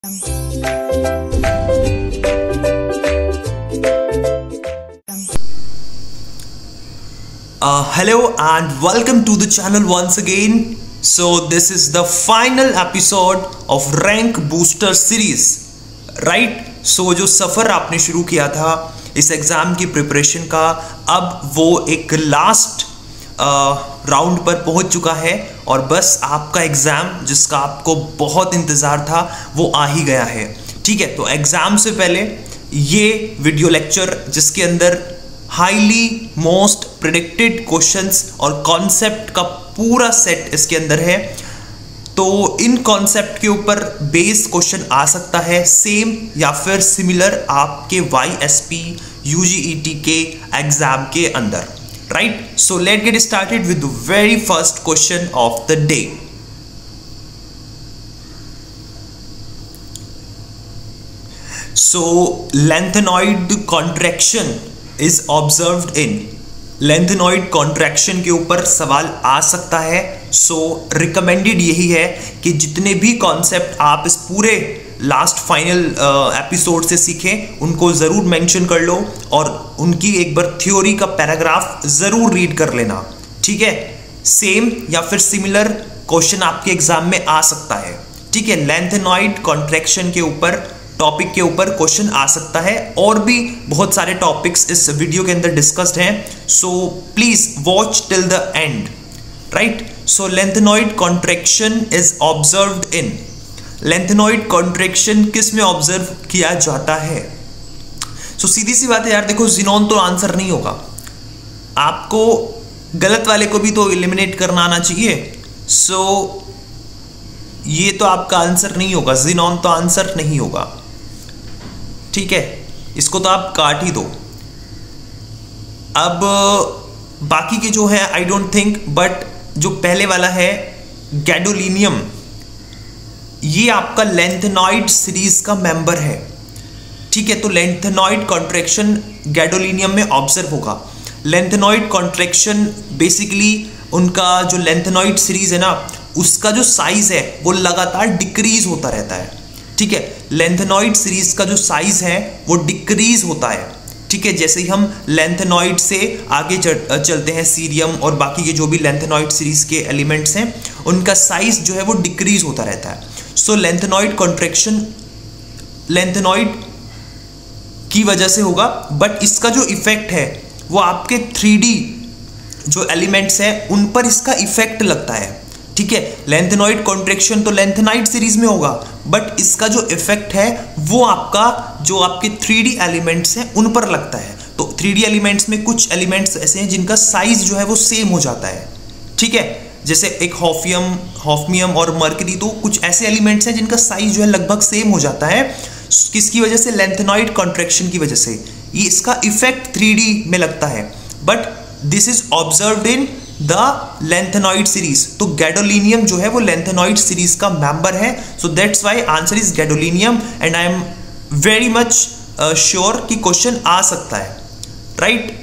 Hello and welcome to the channel once again. So this is the final episode of Rank Booster series, right? So जो सफ़र आपने शुरू किया था इस exam की प्रिपरेशन का, अब वो एक लास्ट राउंड पर पहुंच चुका है और बस आपका एग्ज़ाम जिसका आपको बहुत इंतज़ार था वो आ ही गया है। ठीक है, तो एग्ज़ाम से पहले ये वीडियो लेक्चर जिसके अंदर हाईली मोस्ट प्रेडिक्टेड क्वेश्चंस और कॉन्सेप्ट का पूरा सेट इसके अंदर है, तो इन कॉन्सेप्ट के ऊपर बेस्ड क्वेश्चन आ सकता है सेम या फिर सिमिलर आपके YSP UGET के एग्जाम के अंदर, right? So let get started with the very first question of the day. So lengthenoid contraction is observed in, lengthenoid contraction के ऊपर सवाल आ सकता है। सो रिकमेंडेड यही है कि जितने भी कॉन्सेप्ट आप इस पूरे लास्ट फाइनल एपिसोड से सीखें उनको ज़रूर मेंशन कर लो और उनकी एक बार थ्योरी का पैराग्राफ ज़रूर रीड कर लेना, ठीक है? सेम या फिर सिमिलर क्वेश्चन आपके एग्जाम में आ सकता है, ठीक है? lengthenoid contraction के ऊपर टॉपिक के ऊपर क्वेश्चन आ सकता है और भी बहुत सारे टॉपिक्स इस वीडियो के अंदर डिस्कस्ड हैं, so please watch till the end, right? So lengthenoid contraction is observed in, lengthenoid contraction किस में ऑब्जर्व किया जाता है? सो सीधी सी बात है यार, देखो ज़ीनोन तो आंसर नहीं होगा, आपको गलत वाले को भी तो एलिमिनेट करना आना चाहिए। सो ये तो आपका आंसर नहीं होगा, ज़ीनोन तो आंसर नहीं होगा, ठीक है? इसको तो आप काट ही दो। अब बाकी के जो है आई डोंट थिंक, बट जो पहले वाला है गैडोलिनियम, ये आपका lengthenoid सीरीज का मेंबर है, ठीक है? तो lengthenoid कॉन्ट्रैक्शन गैडोलिनियम में ऑब्जर्व होगा। lengthenoid कॉन्ट्रैक्शन बेसिकली उनका जो lengthenoid सीरीज है ना, उसका जो साइज है वो लगातार डिक्रीज होता रहता है, ठीक है? lengthenoid सीरीज का जो साइज है वो डिक्रीज होता है, ठीक है? जैसे ही हम lengthenoid से आगे चलते हैं, सीरियम और बाकी के जो भी lengthenoid सीरीज के एलिमेंट्स हैं उनका साइज जो है वो डिक्रीज होता रहता है। सो lengthenoid कॉन्ट्रैक्शन lengthenoid की वजह से होगा, बट इसका जो इफेक्ट है वो आपके 3D जो एलिमेंट्स हैं उन पर इसका इफेक्ट लगता है, ठीक है? lengthenoid कॉन्ट्रैक्शन तो lengthenide सीरीज में होगा, बट इसका जो इफेक्ट है वो आपका जो आपके 3D एलिमेंट्स हैं उन पर लगता है। तो 3D एलिमेंट्स में कुछ एलिमेंट्स ऐसे हैं जिनका साइज जो है वो सेम हो जाता है, ठीक है? जैसे एक हॉफमियम और मर्करी, तो कुछ ऐसे एलिमेंट्स हैं जिनका साइज जो है लगभग सेम हो जाता है। किसकी वजह से? lengthenoid कॉन्ट्रैक्शन की वजह से। ये इसका इफेक्ट 3D में लगता है, but this is observed in the lengthenoid series. तो गैडोलिनियम जो है वो lengthenoid सीरीज का मेंबर है, सो that's why answer is gadolinium and I am very much sure कि क्वेश्चन आ सकता है, राइट?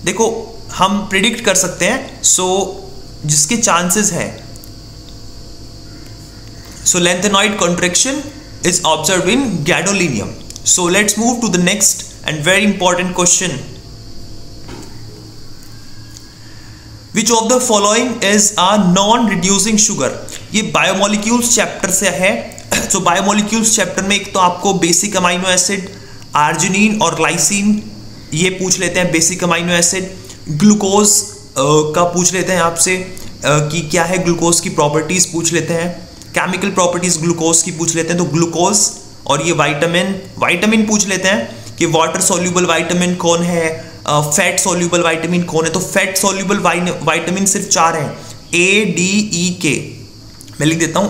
देखो हम प्रिडिक्ट कर सकते हैं, सो जिसके चांसेस है। सो lengthenoid contraction is observed in gadolinium. So let's move to the next and very important question. Which of the following is a non-reducing sugar? ये बायोमोलिक्यूल्स चैप्टर से है। तो बायोमोलिक्यूल्स चैप्टर में एक तो आपको बेसिक अमाइनो एसिड आर्जिनिन और glycine ये पूछ लेते हैं, बेसिक अमाइनो एसिड। ग्लूकोज का पूछ लेते हैं आपसे कि क्या है ग्लूकोज की प्रॉपर्टीज पूछ लेते हैं, केमिकल प्रॉपर्टीज ग्लूकोज की पूछ लेते हैं। तो ग्लूकोज और ये वाइटामिन पूछ लेते हैं कि वाटर सोल्यूबल वाइटामिन कौन है, फैट सोल्यूबल वाइटामिन कौन है। तो फैट सोल्यूबल वाइटामिन सिर्फ 4 हैं, ADEK। मैं लिख देता हूं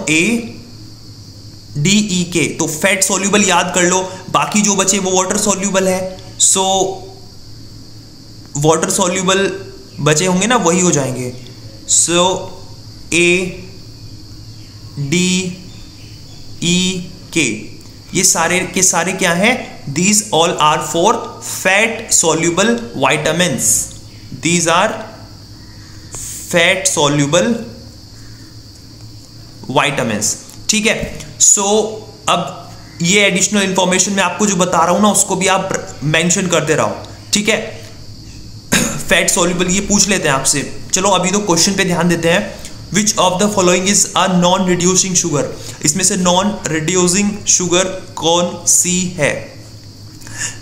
ADEK। तो फैट सोल्यूबल याद कर लो, बाकी जो बचे वो वाटर सोल्यूबल है। सो वाटर सोल्यूबल बचे होंगे ना, वही हो जाएंगे। सो ADEK ये सारे के सारे क्या हैं? These all are for fat soluble vitamins. These are fat soluble vitamins, ठीक है? सो अब ये एडिशनल इंफॉर्मेशन मैं आपको जो बता रहा हूं ना उसको भी आप मेंशन करते रहो, ठीक है। फैट सॉल्युबल ये पूछ लेते हैं आपसे। चलो अभी तो क्वेश्चन पे ध्यान देते हैं। Which of the following is a non reducing sugar, इसमें से नॉन रिड्यूसिंग शुगर कौन सी है?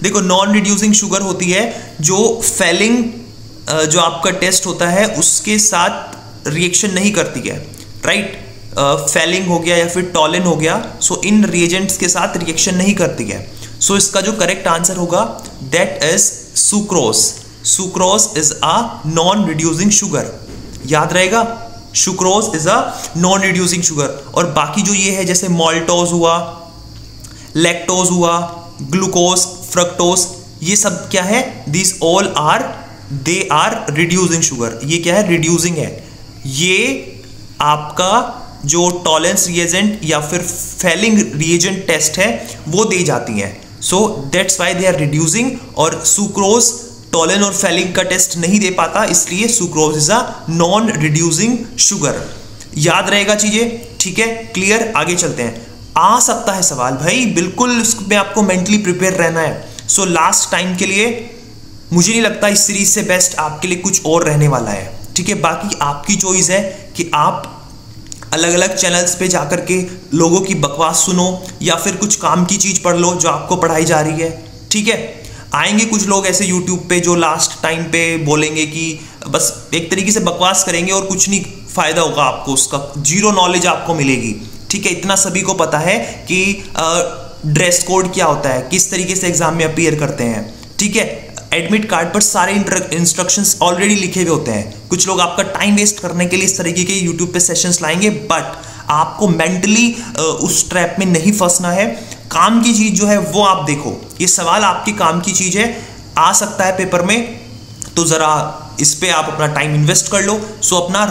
देखो नॉन रिड्यूसिंग शुगर होती है जो फेलिंग जो आपका टेस्ट होता है उसके साथ रिएक्शन नहीं करती है, राइट। फेलिंग हो गया या फिर टॉलिन हो गया, सो इन रिएजेंट्स के साथ रिएक्शन नहीं करती है। सो इसका जो करेक्ट आंसर होगा that is sucrose. Sucrose is a non reducing sugar, याद रहेगा, sucrose is a non reducing sugar. और बाकी जो ये है जैसे मॉल्टोज हुआ, लैक्टोज हुआ, ग्लूकोज, फ्रक्टोज, ये सब क्या है? This all are they are reducing sugar. ये क्या है? रिड्यूसिंग है। ये आपका जो टॉलरेंस रिएजेंट या फिर फेलिंग रिएजेंट टेस्ट है वो दे जाती हैं, so that's why they are reducing. और सुक्रोज टॉलन और फेलिंग का टेस्ट नहीं दे पाता, इसलिए sucrose is a non reducing sugar. याद रहेगा चीजें, ठीक है, क्लियर। आगे चलते हैं। आ सकता है सवाल भाई, बिल्कुल उसमें आपको मेंटली प्रिपेयर रहना है। सो लास्ट टाइम के लिए मुझे नहीं लगता इस सीरीज से बेस्ट आपके लिए कुछ और रहने वाला है, ठीक है। बाकी आपकी चॉइस है कि आप अलग अलग चैनल्स पे जाकर के लोगों की बकवास सुनो या फिर कुछ काम की चीज पढ़ लो जो आपको पढ़ाई जा रही है, ठीक है। आएंगे कुछ लोग ऐसे यूट्यूब पे जो लास्ट टाइम पे बोलेंगे कि बस एक तरीके से बकवास करेंगे और कुछ नहीं फायदा होगा आपको, उसका जीरो नॉलेज आपको मिलेगी, ठीक है। इतना सभी को पता है कि ड्रेस कोड क्या होता है, किस तरीके से एग्जाम में अपीयर करते हैं, ठीक है। एडमिट कार्ड पर सारे इंस्ट्रक्शंस ऑलरेडी लिखे हुए होते हैं। कुछ लोग आपका टाइम वेस्ट करने के लिए इस तरीके के यूट्यूब पे सेशंस लाएंगे, बट आपको मेंटली उस ट्रैप में नहीं फंसना है। काम की चीज जो है वो आप देखो, ये सवाल आपके काम की चीज है, आ सकता है पेपर में, तो जरा इस पे आप अपना टाइम इन्वेस्ट कर लो। सो अपना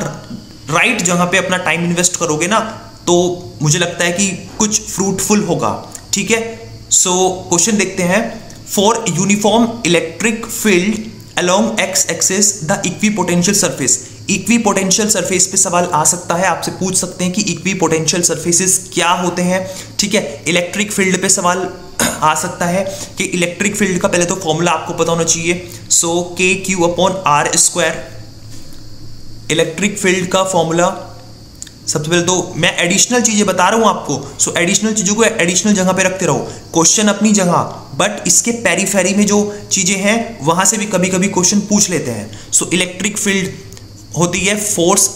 राइट जगह पे अपना टाइम इन्वेस्ट करोगे ना तो मुझे लगता है कि कुछ फ्रूटफुल होगा, ठीक है। सो क्वेश्चन देखते हैं। For uniform electric field along x axis the equipotential surface. Equipotential surface पे सवाल आ सकता है, आपसे पूछ सकते हैं कि इक्विपोटेंशियल सरफेसेस क्या होते हैं, ठीक है। इलेक्ट्रिक फील्ड पे सवाल आ सकता है कि इलेक्ट्रिक फील्ड का पहले तो फॉर्मूला आपको पता होना चाहिए। सो KQ/R²। इलेक्ट्रिक फील्ड का फॉर्मूला सबसे पहले तो मैं एडिशनल चीजें बता रहा हूं आपको, सो एडिशनल चीजों को एडिशनल जगह पे रखते रहो। क्वेश्चन अपनी जगह, बट इसके पेरीफेरी में जो चीजें हैं वहां से भी कभी कभी क्वेश्चन पूछ लेते हैं। सो इलेक्ट्रिक फील्ड होती है फोर्स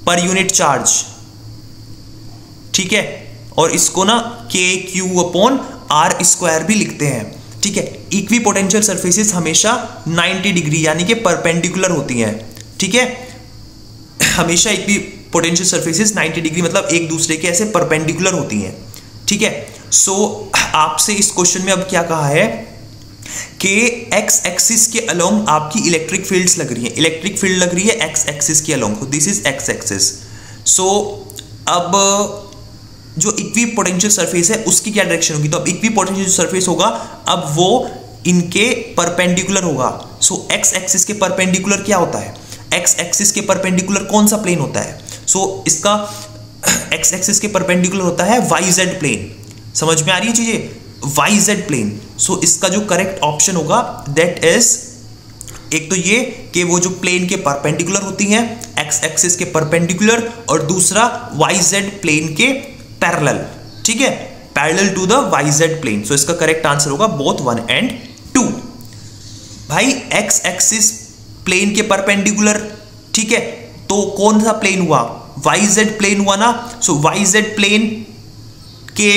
पर यूनिट चार्ज, ठीक है, और इसको ना KQ/R² भी लिखते हैं, ठीक है। इक्विपोटेंशियल सरफेसेस हमेशा 90 डिग्री यानी कि परपेंडिकुलर होती हैं, ठीक है। हमेशा इक्विपोटेंशियल सरफेसेस 90 डिग्री मतलब एक दूसरे के ऐसे परपेंडिकुलर होती हैं, ठीक है। सो आपसे इस क्वेश्चन में अब क्या कहा है कि एक्स एक्सिस के अलोंग आपकी इलेक्ट्रिक फील्ड्स लग रही है, इलेक्ट्रिक फील्ड लग रही है एक्स एक्सिस के along, this is x axis. So अब जो इक्विपोटेंशियल सरफेस है उसकी क्या डायरेक्शन होगी, तो अब इक्विपोटेंशियल सरफेस होगा अब वो इनके परपेंडिकुलर होगा। सो एक्स एक्सिस के परपेंडिकुलर क्या होता है, एक्स एक्सिस के परपेंडिकुलर कौन सा प्लेन होता है? सो इसका एक्स एक्सिस के परपेंडिकुलर होता है YZ प्लेन। समझ में आ रही है चीजें, YZ प्लेन। सो इसका जो करेक्ट ऑप्शन होगा दैट इज, एक तो ये कि वो जो प्लेन के परपेंडिकुलर होती हैं एक्स एक्सिस के परपेंडिकुलर, और दूसरा YZ प्लेन के पैरेलल, ठीक है, parallel to the YZ plane. So इसका करेक्ट आंसर होगा बोथ 1 and 2। भाई एक्स एक्सिस प्लेन के परपेंडिकुलर, ठीक है, तो कौन सा प्लेन हुआ, YZ प्लेन हुआ ना। सो YZ प्लेन के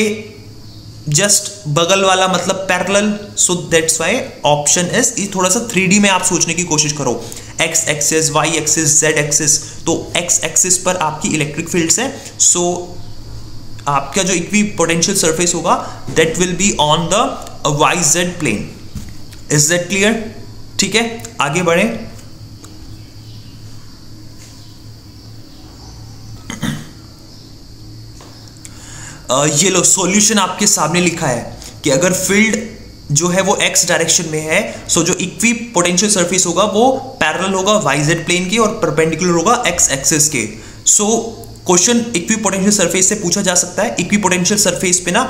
जस्ट बगल वाला मतलब parallel, so that's why option is, ये थोड़ा सा 3D में आप सोचने की कोशिश करो, X axis, Y axis, Z axis. तो एक्स एक्सिस पर आपकी इलेक्ट्रिक फील्ड्स है, सो आपका जो इक्विपोटेंशियल सरफेस होगा that will be on the YZ plane. Is that clear? ठीक है, आगे बढ़े। ये लो सॉल्यूशन आपके सामने लिखा है कि अगर फील्ड जो है वो एक्स डायरेक्शन में है, सो जो इक्विपोटेंशियल सरफेस होगा वो पैरेलल होगा YZ प्लेन के और परपेंडिकुलर होगा एक्स एक्सिस के। सो क्वेश्चन इक्विपोटेंशियल सरफेस से पूछा जा सकता है। इक्विपोटेंशियल सरफेस पे ना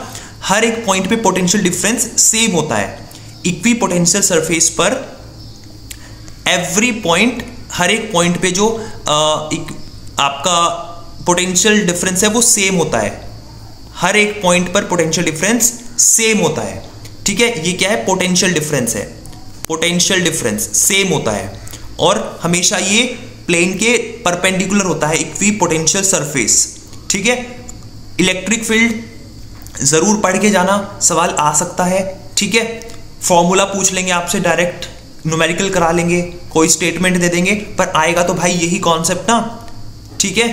हर एक पॉइंट पे पोटेंशियल डिफरेंस सेम होता है। इक्वी पोटेंशियल सरफेस पर एवरी पॉइंट, हर एक पॉइंट पे जो आपका पोटेंशियल डिफरेंस है वो सेम होता है। हर एक पॉइंट पर पोटेंशियल डिफरेंस सेम होता है। ठीक है, ये क्या है? पोटेंशियल डिफरेंस है। पोटेंशियल डिफरेंस सेम होता है और हमेशा ये प्लेन के परपेंडिकुलर होता है, इक्वी पोटेंशियल सरफेस। ठीक है, इलेक्ट्रिक फील्ड जरूर पढ़ के जाना, सवाल आ सकता है। ठीक है, फॉर्मूला पूछ लेंगे आपसे, डायरेक्ट न्यूमेरिकल करा लेंगे, कोई स्टेटमेंट दे देंगे, पर आएगा तो भाई यही कॉन्सेप्ट ना। ठीक है,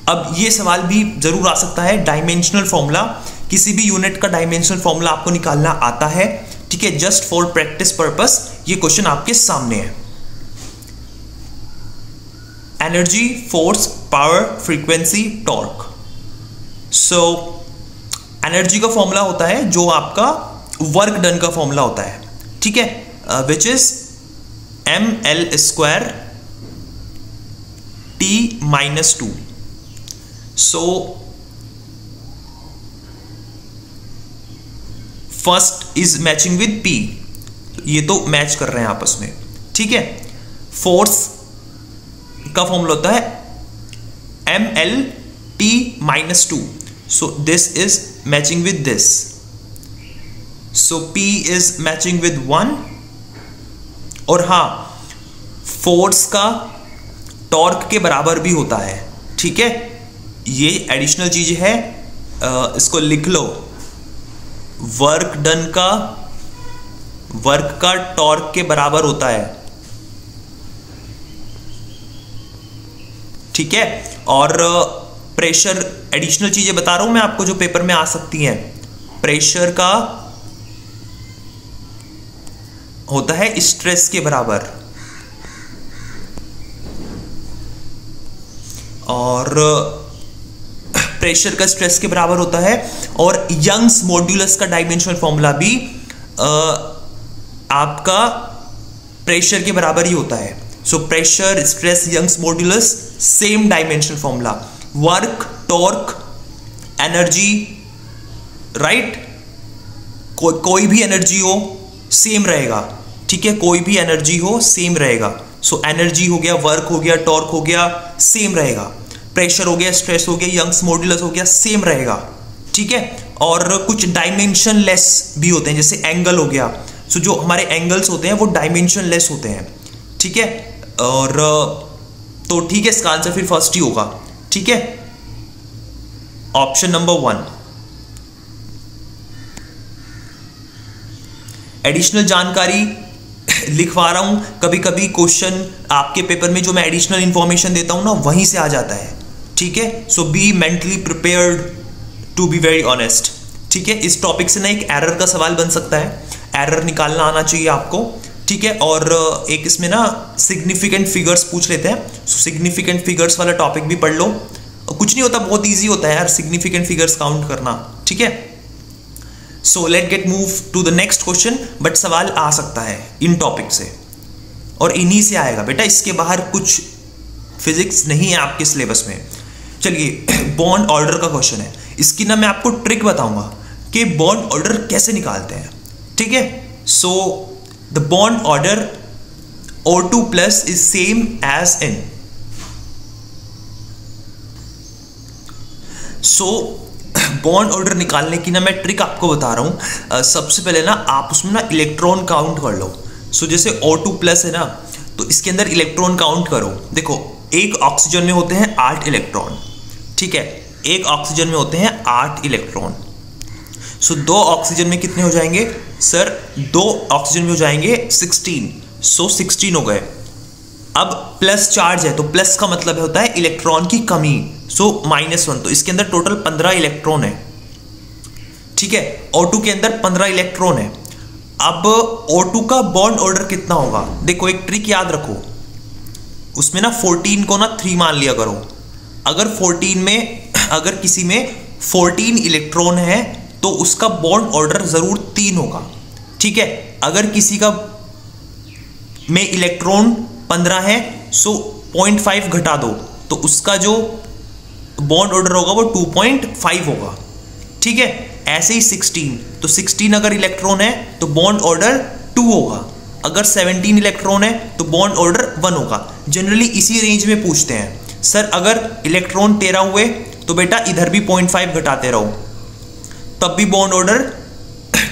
अब ये सवाल भी जरूर आ सकता है, डायमेंशनल फॉर्मूला, किसी भी यूनिट का डायमेंशनल फॉर्मूला आपको निकालना आता है। ठीक है, जस्ट फॉर प्रैक्टिस पर्पस ये क्वेश्चन आपके सामने है। Energy, force, power, frequency, torque. So energy का फॉर्मूला होता है जो आपका वर्क डन का फॉर्मूला होता है। ठीक है, which is ml² T-2। So first is matching with P, ये तो मैच कर रहे हैं आपस में। ठीक है, फोर्स का फॉर्मूला होता है ml/T-2। So this is matching with this, so P is matching with 1। और हाँ, फोर्स का टॉर्क के बराबर भी होता है। ठीक है, ये एडिशनल चीज है, इसको लिख लो। वर्क डन का, वर्क का टॉर्क के बराबर होता है। ठीक है, और प्रेशर, एडिशनल चीजें बता रहा हूं मैं आपको जो पेपर में आ सकती हैं। प्रेशर का होता है स्ट्रेस के बराबर, और प्रेशर का स्ट्रेस के बराबर होता है। और यंग्स मॉड्यूलस का डायमेंशनल फॉर्मूला भी आपका प्रेशर के बराबर ही होता है। So pressure, stress, Young's modulus, same dimensional formula. Work, torque, energy, right, कोई भी एनर्जी हो सेम रहेगा। ठीक है, कोई भी एनर्जी हो सेम रहेगा। सो एनर्जी हो गया, वर्क हो गया, टॉर्क हो गया, सेम रहेगा। प्रेशर हो गया, स्ट्रेस हो गया, यंग्स मॉड्यूलस हो गया, सेम रहेगा। ठीक है, और कुछ डायमेंशन लेस भी होते हैं, जैसे एंगल हो गया। सो जो हमारे एंगल्स होते हैं वो डायमेंशन लेस होते हैं। ठीक है, और तो ठीक है, इसका आंसर फिर फर्स्ट ही होगा। ठीक है, ऑप्शन नंबर 1। एडिशनल जानकारी लिखवा रहा हूं, कभी कभी क्वेश्चन आपके पेपर में जो मैं एडिशनल इंफॉर्मेशन देता हूं ना, वहीं से आ जाता है। ठीक है, so be mentally prepared to be very honest. ठीक है, इस टॉपिक से ना एक एरर का सवाल बन सकता है, एरर निकालना आना चाहिए आपको। ठीक है, और एक इसमें ना सिग्निफिकेंट फिगर्स पूछ लेते हैं। सो सिग्निफिकेंट फिगर्स वाला टॉपिक भी पढ़ लो, कुछ नहीं होता, बहुत ईजी होता है यार सिग्निफिकेंट फिगर्स काउंट करना। ठीक है, so let get move to the next question. But सवाल आ सकता है इन टॉपिक से, और इन्हीं से आएगा बेटा, इसके बाहर कुछ फिजिक्स नहीं है आपके सिलेबस में। चलिए, बॉन्ड ऑर्डर का क्वेश्चन है। इसकी ना मैं आपको ट्रिक बताऊंगा कि बॉन्ड ऑर्डर कैसे निकालते हैं। ठीक है, so the bond order O2+ is same as N। So bond order निकालने की ना मैं ट्रिक आपको बता रहा हूं। सबसे पहले ना आप उसमें ना इलेक्ट्रॉन काउंट कर लो। सो जैसे O2+ है ना, तो इसके अंदर इलेक्ट्रॉन काउंट करो। देखो, एक ऑक्सीजन में होते हैं 8 इलेक्ट्रॉन। ठीक है, एक ऑक्सीजन में होते हैं 8 इलेक्ट्रॉन। सो 2 ऑक्सीजन में कितने हो जाएंगे सर? 2 ऑक्सीजन में हो जाएंगे 16। सो 16 हो गए। अब प्लस चार्ज है, तो प्लस का मतलब होता है इलेक्ट्रॉन की कमी। सो -1, तो इसके अंदर टोटल 15 इलेक्ट्रॉन है। ठीक है, O2 के अंदर 15 इलेक्ट्रॉन है। अब O2 का बॉन्ड ऑर्डर कितना होगा? देखो, एक ट्रिक याद रखो, उसमें ना 14 को ना 3 मान लिया करो। अगर किसी में 14 इलेक्ट्रॉन है तो उसका बॉन्ड ऑर्डर जरूर 3 होगा। ठीक है, अगर किसी का में इलेक्ट्रॉन 15 है, सो 0.5 घटा दो, तो उसका जो बॉन्ड ऑर्डर होगा वो 2.5 होगा। ठीक है। ऐसे ही 16, तो 16 अगर इलेक्ट्रॉन है तो बॉन्ड ऑर्डर 2 होगा, अगर 17 इलेक्ट्रॉन है तो बॉन्ड ऑर्डर 1 होगा। जनरली इसी रेंज में पूछते हैं। सर अगर इलेक्ट्रॉन 13 हुए तो बेटा इधर भी 0.5 घटाते रहो, तब भी बॉन्ड ऑर्डर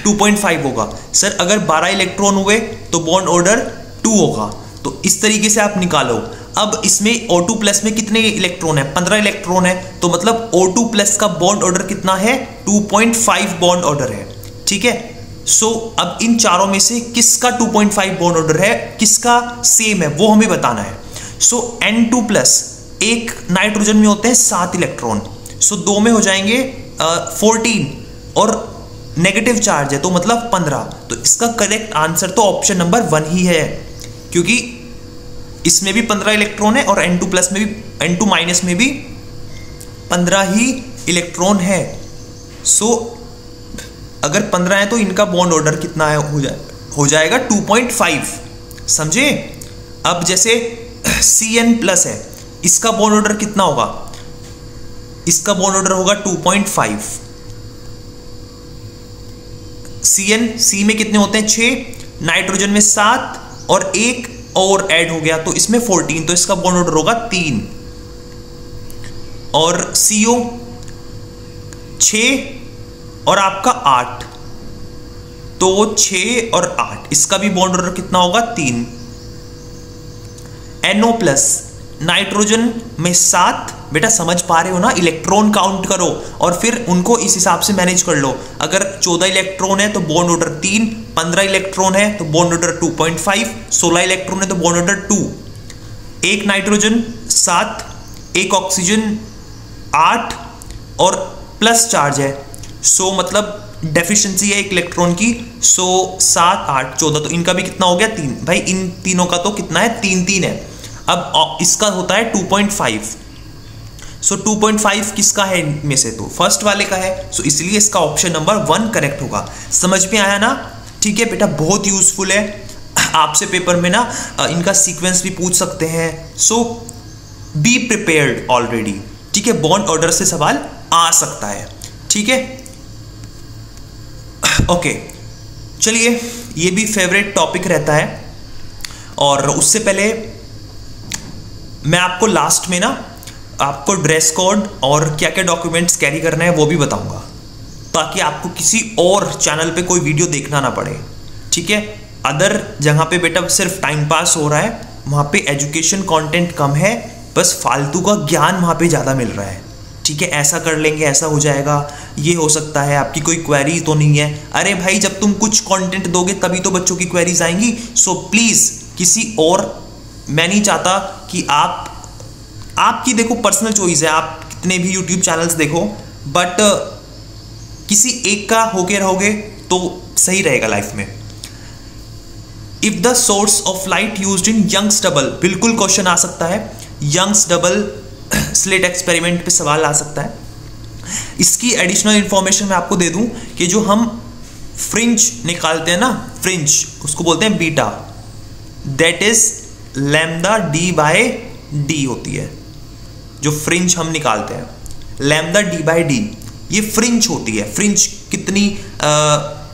2.5 होगा। सर अगर 12 इलेक्ट्रॉन हुए तो बॉन्ड ऑर्डर 2 होगा। तो इस तरीके से आप निकालो। अब इसमें O2 प्लस में कितने इलेक्ट्रॉन है? 15 इलेक्ट्रॉन है, तो मतलब O2 प्लस का बॉन्ड ऑर्डर कितना है? 2.5 बॉन्ड ऑर्डर है, ठीक है। सो अब इन चारों में से किसका 2.5 बॉन्ड ऑर्डर है, किसका सेम है, वो हमें बताना है। सो N2 प्लस, एक नाइट्रोजन में होते हैं 7 इलेक्ट्रॉन, सो 2 में हो जाएंगे 14 और नेगेटिव चार्ज है तो मतलब 15। तो इसका करेक्ट आंसर तो ऑप्शन नंबर 1 ही है, क्योंकि इसमें भी 15 इलेक्ट्रॉन है और N2 प्लस में भी, N2 माइनस में भी 15 ही इलेक्ट्रॉन है। सो अगर 15 है तो इनका बॉन्ड ऑर्डर कितना है, हो जाएगा 2.5, समझे। अब जैसे Cn प्लस है, इसका बॉन्ड ऑर्डर कितना होगा? इसका बॉन्ड ऑर्डर होगा 2.5। Cn, C में कितने होते हैं? 6, नाइट्रोजन में 7 और एक और ऐड हो गया तो इसमें 14, तो इसका बॉन्ड ऑर्डर होगा 3। और CO 6 और आपका 8, तो 6 और 8, इसका भी बॉन्ड ऑर्डर कितना होगा? 3। NO प्लस, नाइट्रोजन में 7, बेटा समझ पा रहे हो ना, इलेक्ट्रॉन काउंट करो और फिर उनको इस हिसाब से मैनेज कर लो। अगर 14 इलेक्ट्रॉन है तो बॉन्ड ऑर्डर 3, 15 इलेक्ट्रॉन है तो बॉन्ड ऑर्डर 2.5, 16 इलेक्ट्रॉन है तो बॉन्ड ऑर्डर 2, एक नाइट्रोजन 7, एक ऑक्सीजन 8 और प्लस चार्ज है, सो मतलब डेफिशिएंसी है एक इलेक्ट्रॉन की। सो 7, 8, 14, तो इनका भी कितना हो गया? 3। भाई इन तीनों का तो कितना है? 3, 3 है। अब इसका होता है 2.5, सो 2.5 किसका है इनमें से? तो फर्स्ट वाले का है, सो इसलिए इसका ऑप्शन नंबर 1 करेक्ट होगा। समझ में आया ना? ठीक है बेटा, बहुत यूजफुल है। आपसे पेपर में ना इनका सीक्वेंस भी पूछ सकते हैं, सो बी प्रिपेयर्ड ऑलरेडी, ठीक है। बॉन्ड ऑर्डर से सवाल आ सकता है, ठीक है। ओके, चलिए, ये भी फेवरेट टॉपिक रहता है। और उससे पहले मैं आपको लास्ट में ना आपको ड्रेस कोड और क्या क्या डॉक्यूमेंट्स कैरी करना है वो भी बताऊंगा, ताकि आपको किसी और चैनल पे कोई वीडियो देखना ना पड़े, ठीक है। अदर जहाँ पे बेटा सिर्फ टाइम पास हो रहा है, वहाँ पे एजुकेशन कंटेंट कम है, बस फालतू का ज्ञान वहाँ पे ज़्यादा मिल रहा है, ठीक है। ऐसा कर लेंगे, ऐसा हो जाएगा, ये हो सकता है, आपकी कोई क्वेरी तो नहीं है। अरे भाई, जब तुम कुछ कंटेंट दोगे तभी तो बच्चों की क्वेरीज आएंगी। सो प्लीज़ किसी और, मैं नहीं चाहता कि आपकी देखो पर्सनल चॉइस है, आप कितने भी यूट्यूब चैनल्स देखो, बट किसी एक का होके रहोगे तो सही रहेगा लाइफ में। If the source of light used in Young's double, बिल्कुल क्वेश्चन आ सकता है, यंग्स डबल स्लिट एक्सपेरिमेंट पे सवाल आ सकता है। इसकी एडिशनल इंफॉर्मेशन मैं आपको दे दूं कि जो हम फ्रिंज निकालते हैं ना, फ्रिंज उसको बोलते हैं beta, that is lambda D by d होती है। जो फ्रिंज हम निकालते हैं लैम्डा डी बाय डी, ये फ्रिंज होती है। फ्रिंज कितनी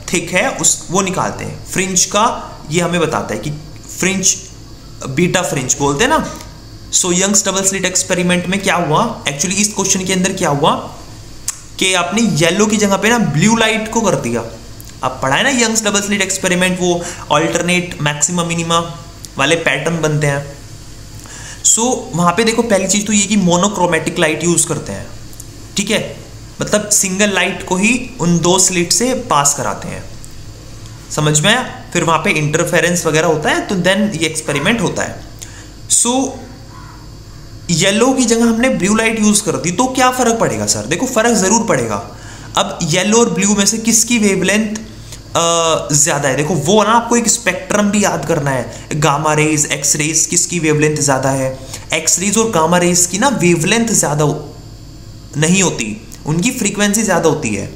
थिक है वो निकालते हैं। फ्रिंज का ये हमें बताता है कि फ्रिंज, बीटा फ्रिंज बोलते हैं ना। सो यंग्स डबल स्लिट एक्सपेरिमेंट में क्या हुआ, एक्चुअली इस क्वेश्चन के अंदर क्या हुआ कि आपने येलो की जगह पे ना ब्लू लाइट को कर दिया। आप पढ़ा है ना यंग्स डबल स्लिट एक्सपेरिमेंट, वो अल्टरनेट मैक्सिमा मिनिमा वाले पैटर्न बनते हैं। सो वहाँ पे देखो, पहली चीज़ तो ये कि मोनोक्रोमेटिक लाइट यूज़ करते हैं, ठीक है, मतलब सिंगल लाइट को ही उन 2 स्लिट से पास कराते हैं, समझ में आया। फिर वहाँ पे इंटरफेरेंस वगैरह होता है, तो देन ये एक्सपेरिमेंट होता है। सो येलो की जगह हमने ब्लू लाइट यूज़ कर दी, तो क्या फ़र्क पड़ेगा सर? देखो फ़र्क ज़रूर पड़ेगा। अब येलो और ब्लू में से किसकी वेवलेंथ ज़्यादा है? देखो वो ना, आपको एक स्पेक्ट्रम भी याद करना है, गामा रेज, एक्स रेज, किसकी वेवलेंथ ज़्यादा है। एक्स रेज और गामा रेज की ना वेवलेंथ ज़्यादा नहीं होती, उनकी फ्रीक्वेंसी ज़्यादा होती है।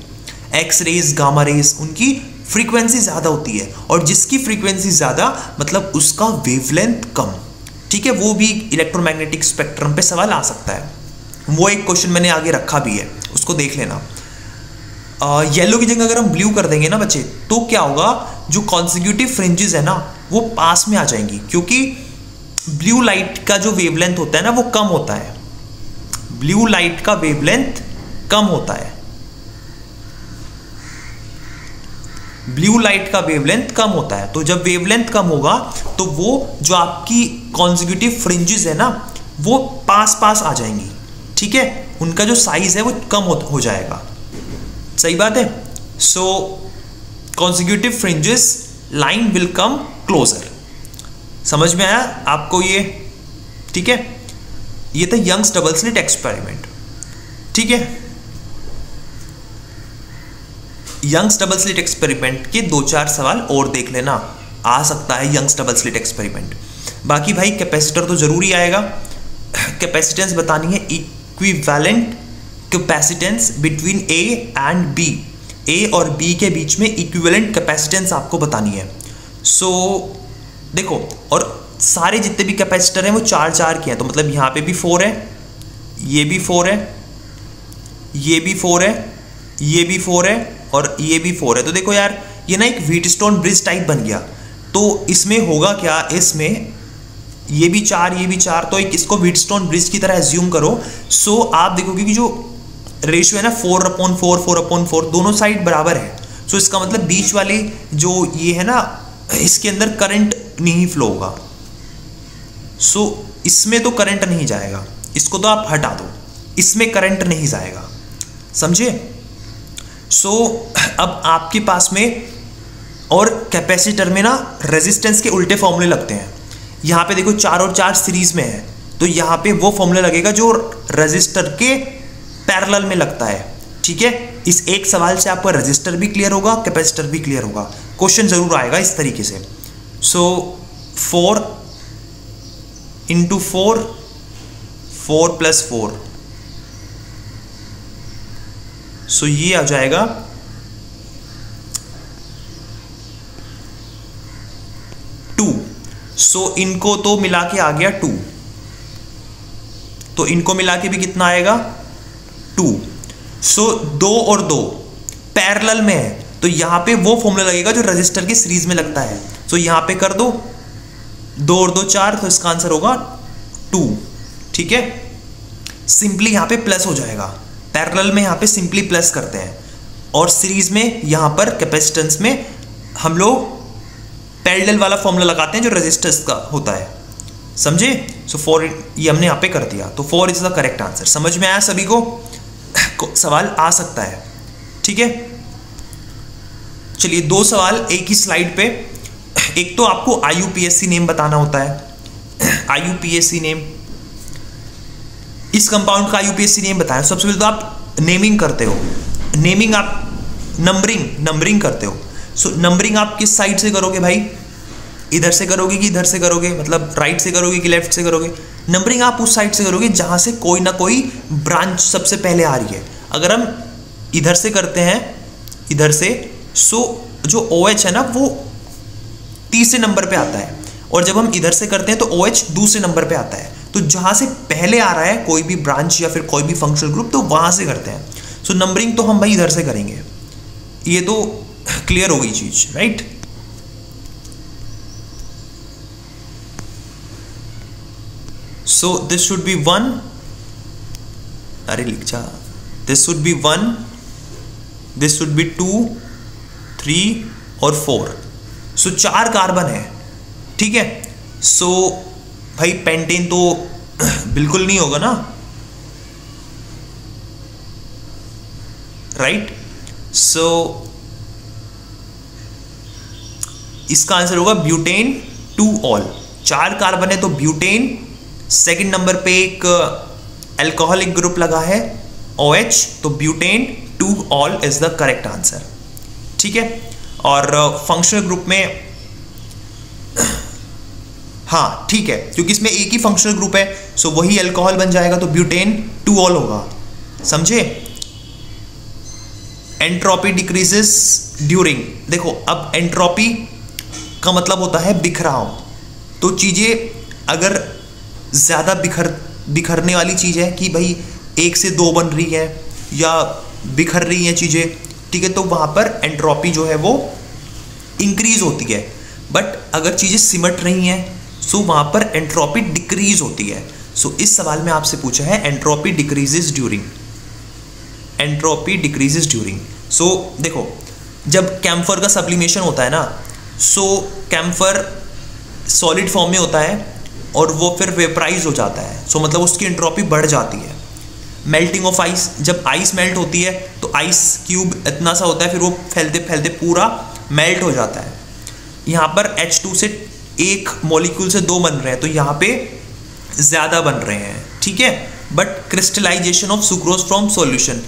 एक्स रेज, गामा रेज, उनकी फ्रीक्वेंसी ज़्यादा होती है, और जिसकी फ्रीक्वेंसी ज़्यादा मतलब उसका वेवलेंथ कम, ठीक है। वो भी इलेक्ट्रोमैग्नेटिक स्पेक्ट्रम पे सवाल आ सकता है। वो एक क्वेश्चन मैंने आगे रखा भी है, उसको देख लेना। येलो की जगह अगर हम ब्लू कर देंगे ना बच्चे, तो क्या होगा, जो कॉन्सिक्यूटिव फ्रिंजेस है ना वो पास में आ जाएंगी, क्योंकि ब्लू लाइट का जो वेवलेंथ होता है ना वो कम होता है, ब्लू लाइट का वेवलेंथ कम होता है, ब्लू लाइट का वेवलेंथ कम होता है। तो जब वेवलेंथ कम होगा तो वो जो आपकी कॉन्सिक्यूटिव फ्रिंजेस है ना वो पास पास आ जाएंगी, ठीक है, उनका जो साइज है वो कम हो जाएगा। सही बात है। So consecutive fringes line will come closer. समझ में आया आपको ये? ठीक है, ये था यंग्स डबल स्लिट एक्सपेरिमेंट। ठीक है, यंग्स डबल स्लिट एक्सपेरिमेंट के 2-4 सवाल और देख लेना, आ सकता है यंग्स डबल स्लिट एक्सपेरिमेंट। बाकी भाई कैपेसिटर तो जरूरी आएगा, कैपेसिटेंस बतानी है, equivalent capacitance between A and B, A और बी के बीच में इक्विवेलेंट कैपेसिटेंस आपको बतानी है। सो देखो, और सारे जितने भी कैपेसिटर हैं वो 4-4 के हैं, तो मतलब यहाँ पे भी 4 है, ये भी 4 है, ये भी 4 है, ये भी 4 है और ये भी 4 है। तो देखो यार, ये ना एक व्हीटस्टोन ब्रिज टाइप बन गया। तो इसमें होगा क्या, इसमें ये भी 4, ये भी 4, तो एक इसको व्हीटस्टोन ब्रिज की तरह एज्यूम करो। सो आप देखोगे कि जो रेशियो है ना 4/4, 4/4 दोनों साइड बराबर है। सो इसका मतलब बीच वाली जो ये है ना, इसके अंदर करंट नहीं फ्लो होगा। सो इसमें तो करंट नहीं जाएगा, इसको तो आप हटा दो, इसमें करंट नहीं जाएगा, समझे? सो अब आपके पास में और कैपेसिटर में ना रेजिस्टेंस के उल्टे फॉर्मूले लगते हैं। यहाँ पे देखो 4 और 4 सीरीज में है, तो यहाँ पे वो फॉर्मूला लगेगा जो रेजिस्टर के पैरेलल में लगता है। ठीक है, इस एक सवाल से आपका रेजिस्टर भी क्लियर होगा, कैपेसिटर भी क्लियर होगा। क्वेश्चन जरूर आएगा इस तरीके से। सो 4 × 4, 4 + 4, सो ये आ जाएगा 2। सो इनको तो मिला के आ गया 2, तो इनको मिला के भी कितना आएगा 2। सो 2 और 2 पैरेलल में है, तो यहां पे वो फॉर्मूला लगेगा जो रजिस्टर के सीरीज में लगता है। सो यहां पे कर दो 2 और 2 4, तो इसका आंसर होगा 2। ठीक है, सिंपली यहां पे प्लस हो जाएगा, पैरेलल में यहां पे सिंपली प्लस करते हैं, और सीरीज में यहां पर कैपेसिटेंस में हम लोग पैरेलल वाला फॉर्मूला लगाते हैं जो रेजिस्टेंस का होता है, समझे? सो 4 ये हमने यहाँ पे कर दिया, तो 4 इज द करेक्ट आंसर। समझ में आया सभी को? सवाल आ सकता है। ठीक है, चलिए 2 सवाल एक ही स्लाइड पे। एक तो आपको IUPAC नेम बताना होता है, IUPAC नेम, इस कंपाउंड का IUPAC नेम बताएं। सबसे पहले तो आप नेमिंग करते हो, नेमिंग आप नंबरिंग करते हो। सो नंबरिंग आप किस साइड से करोगे भाई? इधर से करोगे कि इधर से करोगे, मतलब राइट से करोगे कि लेफ्ट से करोगे? नंबरिंग आप उस साइड से करोगे जहां से कोई ना कोई ब्रांच सबसे पहले आ रही है। अगर हम इधर से करते हैं, इधर से, सो जो OH है ना वो तीसरे नंबर पे आता है, और जब हम इधर से करते हैं तो OH दूसरे नंबर पे आता है। तो जहां से पहले आ रहा है कोई भी ब्रांच या फिर कोई भी फंक्शनल ग्रुप, तो वहां से करते हैं। सो नंबरिंग तो हम भाई इधर से करेंगे। ये तो क्लियर हो गई चीज, right? So this should be 1, अरे लिख जा, this should be 1, this should be 2, 3 और 4। सो 4 कार्बन है। ठीक है, सो भाई पेंटेन तो बिल्कुल नहीं होगा ना, राइट? सो इसका आंसर होगा ब्यूटेन 2 ऑल। 4 कार्बन है तो ब्यूटेन, सेकंड नंबर पे एक अल्कोहलिक ग्रुप लगा है OH, तो butane 2 all is the correct answer. ठीक है, और फंक्शनल ग्रुप में, हाँ ठीक है, क्योंकि इसमें एक ही फंक्शनल ग्रुप है, सो वही अल्कोहल बन जाएगा, तो ब्यूटेन 2 ऑल होगा, समझे? एंट्रोपी डिक्रीजेस ड्यूरिंग, देखो अब एंट्रोपी का मतलब होता है बिखरा हो, तो चीजें अगर ज्यादा बिखरने वाली चीज है कि भाई 1 से 2 बन रही है या बिखर रही हैं चीजें, ठीक है, तो वहां पर एंट्रोपी जो है वो इंक्रीज होती है। बट अगर चीजें सिमट रही हैं सो वहां पर एंट्रोपी डिक्रीज होती है। सो इस सवाल में आपसे पूछा है entropy decreases during, entropy decreases during. So देखो जब कैम्फर का सब्लिमेशन होता है ना, सो कैम्फर सॉलिड फॉर्म में होता है और वो फिर वेपराइज हो जाता है। सो मतलब उसकी एंट्रोपी बढ़ जाती है। मेल्टिंग ऑफ आइस, जब आइस मेल्ट होती है तो आइस क्यूब इतना सा होता है, फिर वो फैलते फैलते पूरा मेल्ट हो जाता है। यहाँ पर H2 से एक मॉलिक्यूल से दो बन रहे हैं, तो यहाँ पे ज़्यादा बन रहे हैं, ठीक है। But crystallisation of sucrose from solution,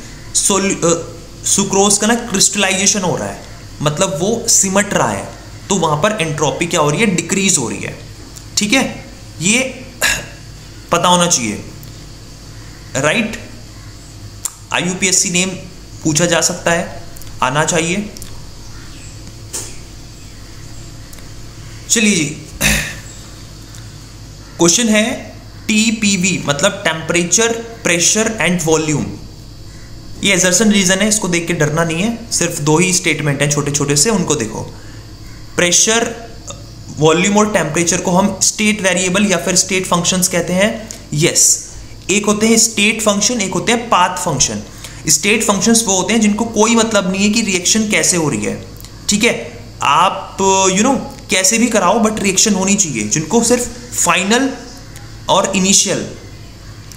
sucrose का ना क्रिस्टलाइजेशन हो रहा है, मतलब वो सिमट रहा है, तो वहाँ पर एंट्रोपी क्या हो रही है, डिक्रीज हो रही है, ठीक है। ये पता होना चाहिए, राइट। IUPSC नेम पूछा जा सकता है, आना चाहिए। चलिए जी, क्वेश्चन है TPV मतलब टेम्परेचर, प्रेशर एंड वॉल्यूम। ये एजर्सन रीजन है, इसको देख के डरना नहीं है, सिर्फ दो ही स्टेटमेंट हैं छोटे छोटे से, उनको देखो। प्रेशर, वॉल्यूम और टेम्परेचर को हम स्टेट वेरिएबल या फिर स्टेट फंक्शंस कहते हैं। यस, एक होते हैं स्टेट फंक्शन, एक होते हैं पाथ फंक्शन। स्टेट फंक्शंस वो होते हैं जिनको कोई मतलब नहीं है कि रिएक्शन कैसे हो रही है, ठीक है। आप कैसे भी कराओ बट रिएक्शन होनी चाहिए, जिनको सिर्फ फाइनल और इनिशियल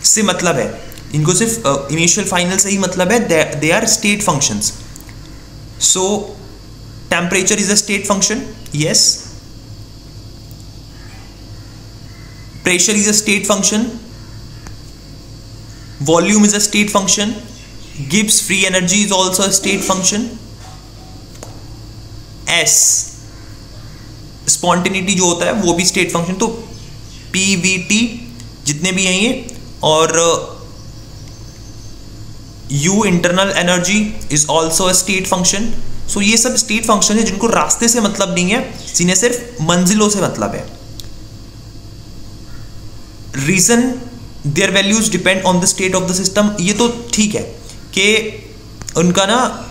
से मतलब है, इनको सिर्फ इनिशियल फाइनल से ही मतलब है, they are state functions. So temperature is a state function, yes. Pressure is a state function, volume is a state function, Gibbs free energy is also a state function. As spontaneity जो होता है वो भी state function. तो PVT जितने भी हैं ये, और U internal energy is also a state function. So ये सब स्टेट फंक्शन है जिनको रास्ते से मतलब नहीं है, जिन्हें सिर्फ मंजिलों से मतलब है। Reason their values depend on the state of the system, ये तो ठीक है कि उनका ना,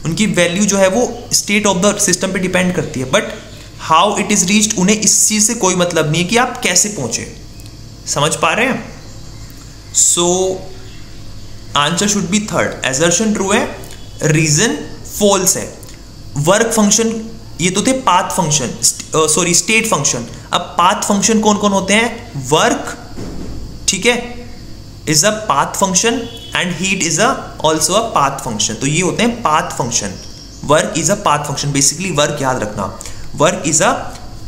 उनकी वैल्यू जो है वो स्टेट ऑफ द सिस्टम पे डिपेंड करती है, but how it is reached उन्हें इस चीज से कोई मतलब नहीं है कि आप कैसे पहुंचे। समझ पा रहे हैं? So answer should be third. Assertion true है, रीजन फॉल्स है। वर्क फंक्शन ये तो थे path function, sorry state function. अब पाथ फंक्शन कौन कौन होते हैं? वर्क, ठीक है, is a path function and heat is also a path function. तो ये होते हैं path function. Work is a path function, basically work याद रखना, work is a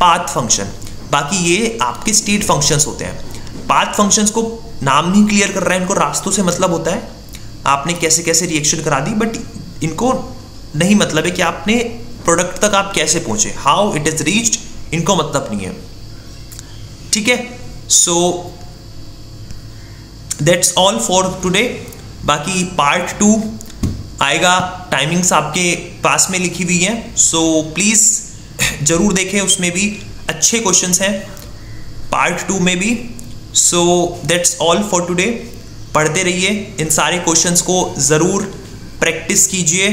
path function. बाकी ये आपके स्टेट फंक्शंस होते हैं। पाथ फंक्शंस को नाम नहीं क्लियर कर रहा है, इनको रास्तों से मतलब होता है, आपने कैसे कैसे रिएक्शन करा दी, बट इनको नहीं मतलब है कि आपने प्रोडक्ट तक आप कैसे पहुंचे, हाउ इट इज रीच्ड, इनको मतलब नहीं है, ठीक है। So that's all for today. बाकी पार्ट 2 आएगा, टाइमिंग्स आपके पास में लिखी हुई हैं, सो प्लीज़ जरूर देखें, उसमें भी अच्छे क्वेश्चंस हैं पार्ट 2 में भी। So that's all for today. पढ़ते रहिए, इन सारे क्वेश्चंस को ज़रूर प्रैक्टिस कीजिए,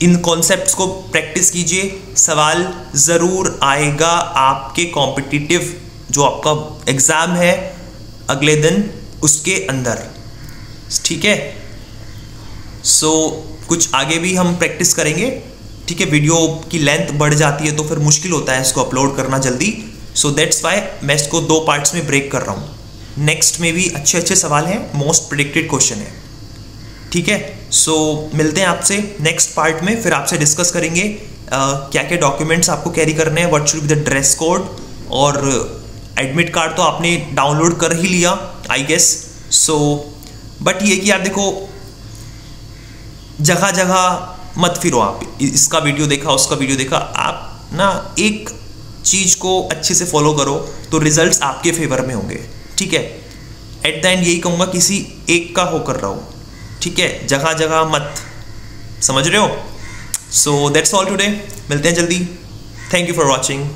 इन कॉन्सेप्ट्स को प्रैक्टिस कीजिए, सवाल ज़रूर आएगा आपके कॉम्पिटिटिव जो आपका एग्ज़ाम है अगले दिन उसके अंदर, ठीक है। सो कुछ आगे भी हम प्रैक्टिस करेंगे, ठीक है। वीडियो की लेंथ बढ़ जाती है तो फिर मुश्किल होता है इसको अपलोड करना जल्दी, सो दैट्स वाई मैं इसको 2 पार्ट्स में ब्रेक कर रहा हूँ। नेक्स्ट में भी अच्छे अच्छे सवाल हैं, मोस्ट प्रेडिक्टेड क्वेश्चन है, ठीक है। सो मिलते हैं आपसे नेक्स्ट पार्ट में, फिर आपसे डिस्कस करेंगे क्या क्या डॉक्यूमेंट्स आपको कैरी करने हैं, what should be the dress code, और एडमिट कार्ड तो आपने डाउनलोड कर ही लिया आई गेस। सो बट ये कि यार देखो, जगह जगह मत फिरो आप, इसका वीडियो देखा उसका वीडियो देखा, आप ना एक चीज़ को अच्छे से फॉलो करो तो रिजल्ट्स आपके फेवर में होंगे, ठीक है। एट द एंड यही कहूँगा, किसी एक का होकर रहो, ठीक है, जगह जगह मत, समझ रहे हो। सो दैट्स ऑल टुडे, मिलते हैं जल्दी। Thank you for watching.